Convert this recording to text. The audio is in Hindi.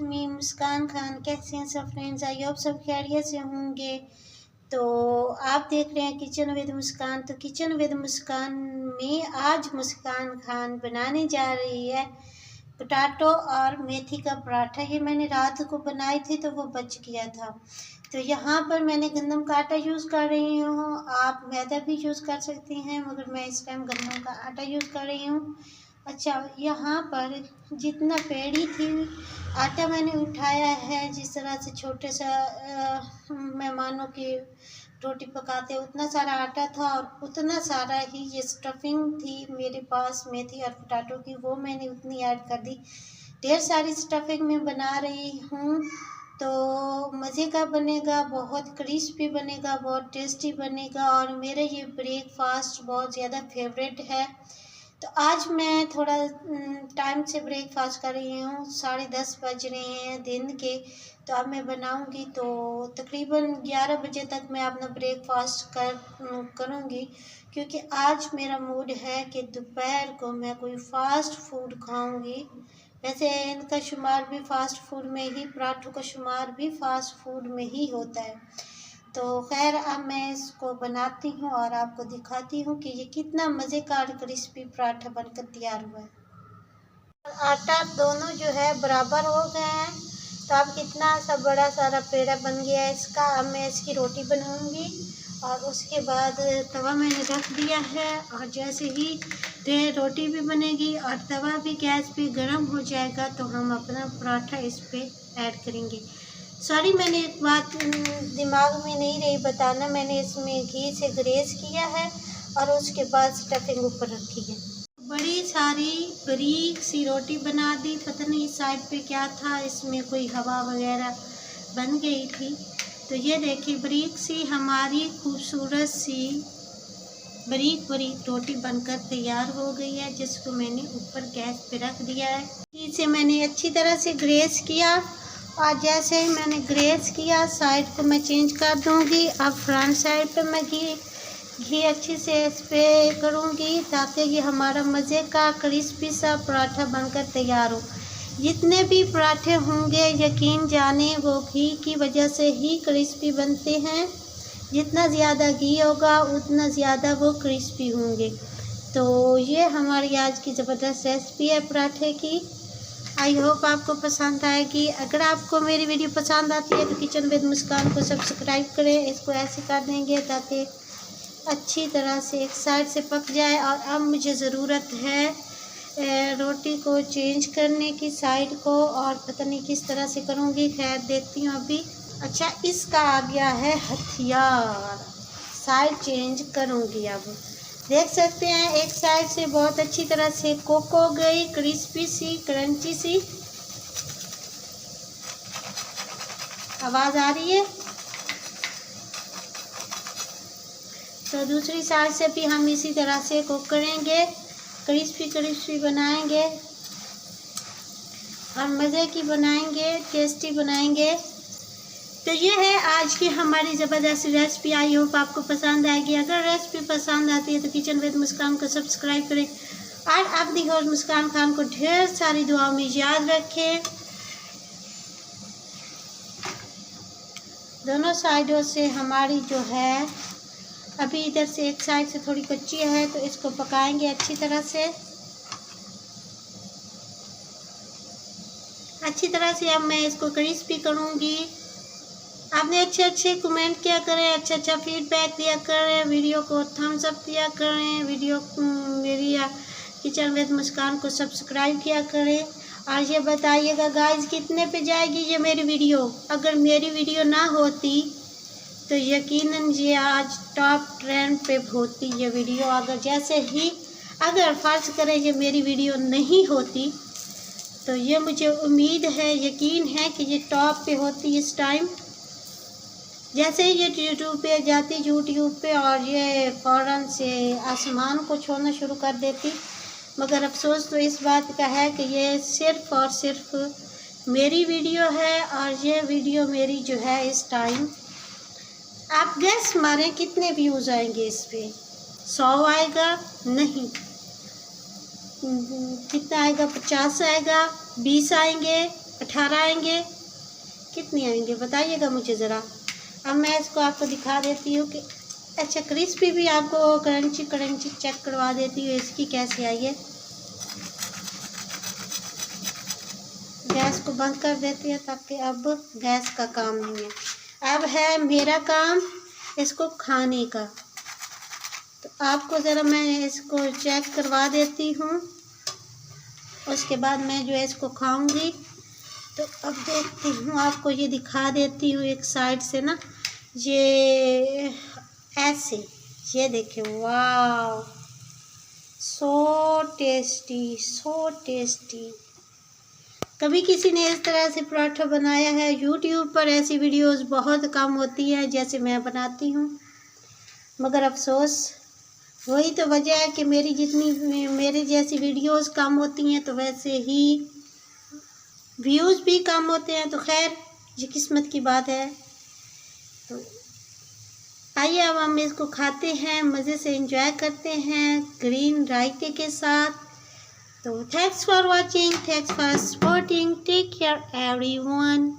मी मुस्कान खान। कैसे हैं सब फ्रेंड्स? आई होप सब खैरियत से होंगे। तो आप देख रहे हैं किचन विद मुस्कान। तो किचन विद मुस्कान में आज मुस्कान खान बनाने जा रही है पोटैटो और मेथी का पराठा। ये मैंने रात को बनाए थे तो वो बच गया था। तो यहाँ पर मैंने गंदम का आटा यूज़ कर रही हूँ। आप मैदा भी यूज़ कर सकती हैं, मगर मैं इस टाइम गंदम का आटा यूज़ कर रही हूँ। अच्छा, यहाँ पर जितना पेड़ी थी आटा मैंने उठाया है, जिस तरह से छोटे सा मेहमानों की रोटी पकाते उतना सारा आटा था, और उतना सारा ही ये स्टफिंग थी मेरे पास मेथी और पोटैटो की, वो मैंने उतनी ऐड कर दी। ढेर सारी स्टफिंग मैं बना रही हूँ, तो मज़े का बनेगा, बहुत क्रिस्पी बनेगा, बहुत टेस्टी बनेगा, और मेरा ये ब्रेकफास्ट बहुत ज़्यादा फेवरेट है। तो आज मैं थोड़ा टाइम से ब्रेकफास्ट कर रही हूँ। 10:30 बज रहे हैं दिन के। तो अब मैं बनाऊँगी तो तकरीबन 11 बजे तक मैं अपना ब्रेकफास्ट करूँगी, क्योंकि आज मेरा मूड है कि दोपहर को मैं कोई फ़ास्ट फूड खाऊँगी। वैसे इनका शुमार भी फ़ास्ट फूड में ही, पराठों का शुमार भी फ़ास्ट फूड में ही होता है। तो खैर, अब मैं इसको बनाती हूँ और आपको दिखाती हूँ कि ये कितना मज़ेदार क्रिस्पी पराठा बनकर तैयार हुआ है। आटा दोनों जो है बराबर हो गए हैं। तो अब कितना सा बड़ा सारा पेड़ा बन गया है इसका। अब मैं इसकी रोटी बनाऊँगी, और उसके बाद तवा मैंने रख दिया है, और जैसे ही रोटी भी बनेगी और तवा भी गैस पे गर्म हो जाएगा तो हम अपना पराठा इस पर ऐड करेंगे। सॉरी, मैंने एक बात दिमाग में नहीं रही बताना, मैंने इसमें घी से ग्रेस किया है और उसके बाद स्टफिंग ऊपर रखी है। बड़ी सारी बारीक सी रोटी बना दी। पता नहीं साइड पे क्या था, इसमें कोई हवा वगैरह बन गई थी। तो ये देखिए, बारीक सी हमारी खूबसूरत सी बारीक बारीक रोटी बनकर तैयार हो गई है, जिसको मैंने ऊपर गैस पे रख दिया है। घी से मैंने अच्छी तरह से ग्रेस किया, और जैसे ही मैंने ग्रेस किया साइड को मैं चेंज कर दूंगी। अब फ्रंट साइड पे मैं घी अच्छी से इस पर करूंगी, ताकि ये हमारा मज़े का क्रिस्पी सा पराठा बनकर तैयार हो। जितने भी पराठे होंगे यकीन जाने वो घी की वजह से ही क्रिस्पी बनते हैं। जितना ज़्यादा घी होगा उतना ज़्यादा वो क्रिस्पी होंगे। तो ये हमारी आज की ज़बरदस्त रेसिपी है पराठे की। आई होप आपको पसंद आएगी। अगर आपको मेरी वीडियो पसंद आती है तो किचन विद मुस्कान को सब्सक्राइब करें। इसको ऐसे कर देंगे ताकि अच्छी तरह से एक साइड से पक जाए। और अब मुझे ज़रूरत है रोटी को चेंज करने की साइड को, और पता नहीं किस तरह से करूँगी, खैर देखती हूँ अभी। अच्छा, इसका आ गया है हथियार, साइड चेंज करूँगी। अब देख सकते हैं एक साइड से बहुत अच्छी तरह से कुक हो गई, क्रिस्पी सी, क्रंची सी आवाज़ आ रही है। तो दूसरी साइड से भी हम इसी तरह से कुक करेंगे, क्रिस्पी क्रिस्पी बनाएंगे और मज़े की बनाएंगे, टेस्टी बनाएंगे। तो ये है आज की हमारी ज़बरदस्त रेसिपी। आई होप आपको पसंद आएगी। अगर रेसिपी पसंद आती है तो किचन विद मुस्कान को सब्सक्राइब करें, और अपनी और मुस्कान खान को ढेर सारी दुआओं में याद रखें। दोनों साइडों से हमारी जो है, अभी इधर से एक साइड से थोड़ी कच्ची है, तो इसको पकाएंगे अच्छी तरह से। अच्छी तरह से अब मैं इसको क्रिस्पी करूँगी। आपने अच्छे अच्छे कमेंट किया करें, अच्छा अच्छा फीडबैक दिया करें, वीडियो को थम्स अप दिया करें, वीडियो मेरी किचन विद मुस्कान को सब्सक्राइब किया करें। और ये बताइएगा गाइस कितने पे जाएगी ये मेरी वीडियो। अगर मेरी वीडियो ना होती तो यकीनन ये आज टॉप ट्रेंड पे होती ये वीडियो। अगर फ़र्ज़ करें ये मेरी वीडियो नहीं होती तो ये मुझे उम्मीद है, यकीन है कि ये टॉप पे होती इस टाइम। जैसे ये यूट्यूब पे जाती, यूट्यूब पे, और ये फ़ौरन से आसमान को छूना शुरू कर देती। मगर अफसोस तो इस बात का है कि ये सिर्फ़ और सिर्फ मेरी वीडियो है, और ये वीडियो मेरी जो है इस टाइम, आप गैस मारें कितने व्यूज़ आएंगे इस पर? 100 आएगा? नहीं। कितना आएगा? 50 आएगा? 20 आएंगे? 18 आएंगे, कितने आएंगे बताइएगा मुझे ज़रा। अब मैं इसको आपको दिखा देती हूँ कि अच्छा क्रिस्पी भी आपको क्रंची क्रंची चेक करवा देती हूँ इसकी कैसे आई है। गैस को बंद कर देती है ताकि अब गैस का काम नहीं है। अब है मेरा काम इसको खाने का, तो आपको ज़रा मैं इसको चेक करवा देती हूँ, उसके बाद मैं जो है इसको खाऊंगी। तो अब देखती हूँ, आपको ये दिखा देती हूँ एक साइड से ना, ये ऐसे, ये देखिए वाह सो टेस्टी सो टेस्टी। कभी किसी ने इस तरह से पराठा बनाया है? यूट्यूब पर ऐसी वीडियोस बहुत कम होती है जैसे मैं बनाती हूँ, मगर अफसोस वही तो वजह है कि मेरी जैसी वीडियोस कम होती हैं तो वैसे ही व्यूज़ भी कम होते हैं। तो खैर ये किस्मत की बात है। तो आइए अब हम इसको खाते हैं, मज़े से एंजॉय करते हैं ग्रीन रायते के साथ। तो thanks for watching, thanks for supporting, take care everyone.